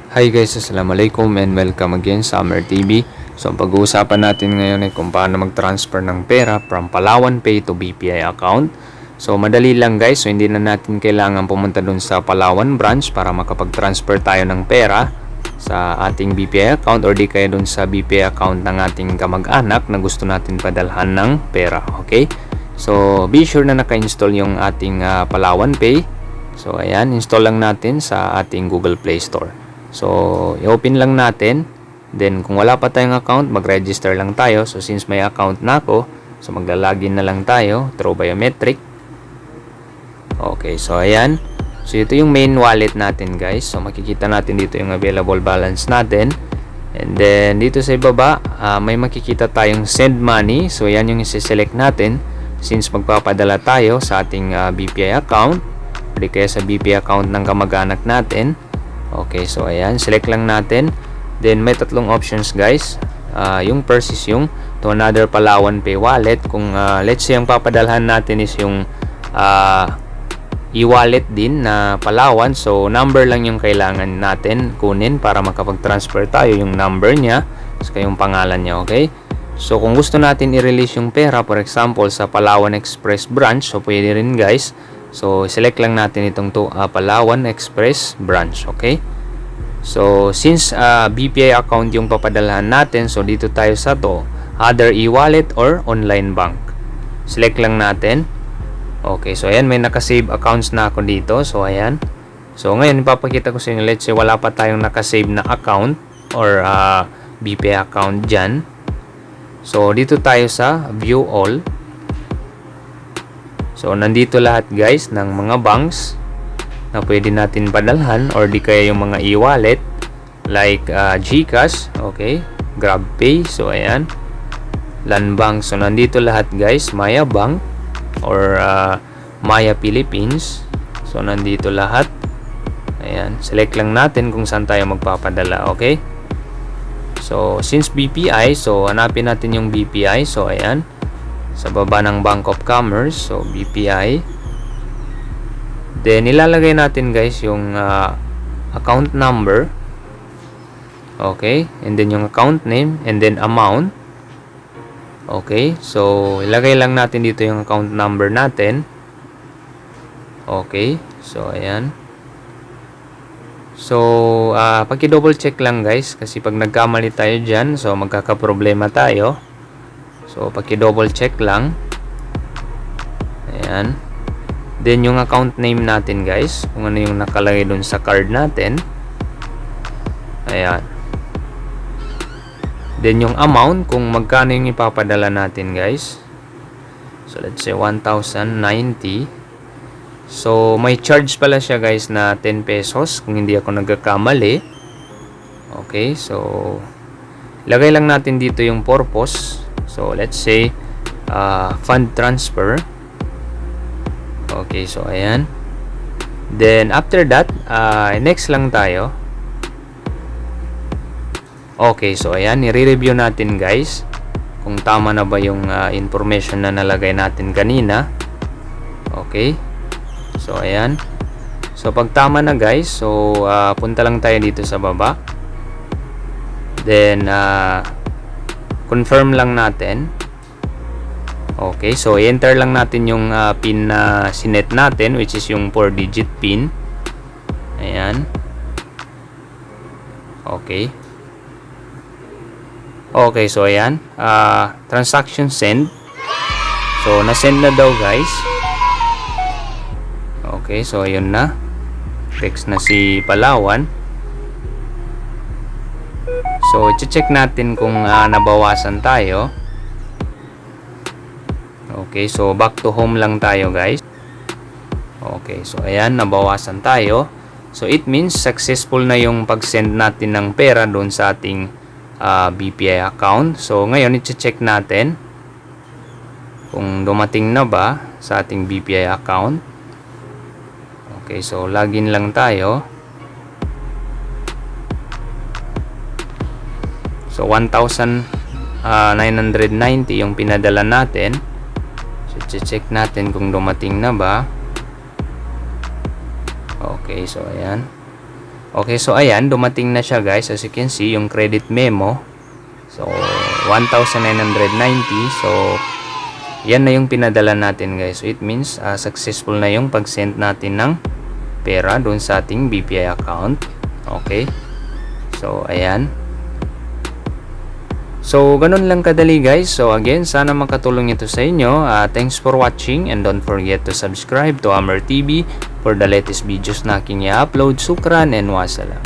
Hi guys, assalamualaikum and welcome again sa Amer TV. So ang pag-uusapan natin ngayon ay kung paano mag-transfer ng pera from Palawan Pay to BPI account. So madali lang guys, so hindi na natin kailangan pumunta dun sa Palawan branch para makapag-transfer tayo ng pera sa ating BPI account or di kaya dun sa BPI account ng ating kamag-anak na gusto natin padalhan ng pera. Okay? So be sure na naka-install yung ating Palawan Pay. So ayan, install lang natin sa ating Google Play Store. So, i-open lang natin. Then, kung wala pa tayong account, mag-register lang tayo. So, since may account na ako, so magla-login na lang tayo through biometric. Okay, so ayan. So, ito yung main wallet natin, guys. So, makikita natin dito yung available balance natin. And then, dito sa ibaba, may makikita tayong send money. So, yan yung isi-select natin since magpapadala tayo sa ating BPI account o di kaya sa BPI account ng kamag-anak natin. Okay, so ayan, select lang natin. Then may tatlong options guys. Yung first is yung to another Palawan Pay wallet. Kung let's say ang papadalhan natin is yung e-wallet din na Palawan. So number lang yung kailangan natin kunin para makapag-transfer tayo, yung number niya saka yung pangalan niya, okay? So kung gusto natin i-release yung pera, for example sa Palawan Express branch, so pwede rin guys. So, select lang natin itong Palawan Express branch, okay? So, since BPI account yung papadalhan natin, so dito tayo sa other e-wallet or online bank. Select lang natin. Okay, so ayan, may naka-save accounts na ako dito. So, ayan. So, ngayon, ipapakita ko sa inyo, let's say wala pa tayong naka-save na account or BPI account dyan. So, dito tayo sa View All. So, nandito lahat guys ng mga banks na pwede natin padalhan or di kaya yung mga e-wallet like GCash, okay, GrabPay, so ayan, Landbank, so nandito lahat guys, Maya Bank or Maya Philippines, so nandito lahat, ayan, select lang natin kung saan tayo magpapadala, okay. So, since BPI, so hanapin natin yung BPI, so ayan, sa baba ng Bank of Commerce, so BPI. Then ilalagay natin guys yung account number, okay, and then yung account name and then amount. Okay, so ilagay lang natin dito yung account number natin. Okay, so ayan. So paki-double check lang guys kasi pag nagkamali tayo dyan, so magkakaproblema tayo. So, paki-double check lang. Ayan. Then, yung account name natin, guys. Kung ano yung nakalagay dun sa card natin. Ayan. Then, yung amount, kung magkano yung ipapadala natin, guys. So, let's say 1,090. So, may charge pala siya, guys, na 10 pesos. Kung hindi ako nagkakamali. Okay, so, lagay lang natin dito yung purpose. So, let's say, fund transfer. Okay, so, ayan. Then, after that, next lang tayo. Okay, so, ayan. I-review natin, guys. Kung tama na ba yung information na nalagay natin kanina. Okay. So, ayan. So, pag tama na, guys. So, punta lang tayo dito sa baba. Then, confirm lang natin. Okay, so enter lang natin yung pin na sinet natin, which is yung 4-digit pin. Ayan. Okay. Okay, so ayan. Transaction send. So, na-send na daw guys. Okay, so ayun na. Text na si Palawan. So, i-check natin kung nabawasan tayo. Okay, so back to home lang tayo guys. Okay, so ayan, nabawasan tayo. So, it means successful na yung pag-send natin ng pera doon sa ating BPI account. So, ngayon, i-check natin kung dumating na ba sa ating BPI account. Okay, so login lang tayo. So, 1,990 yung pinadala natin. So, check natin kung dumating na ba. Okay, so ayan. Okay, so ayan, dumating na siya guys. As you can see, yung credit memo. So, 1,990. So, yan na yung pinadala natin guys. So, it means successful na yung pag-send natin ng pera doon sa ating BPI account. Okay. So, ayan. So, ganun lang kadali guys. So, again, sana makatulong ito sa inyo. Thanks for watching and don't forget to subscribe to Amr TV for the latest videos na aking i-upload. Sukran and wassalam.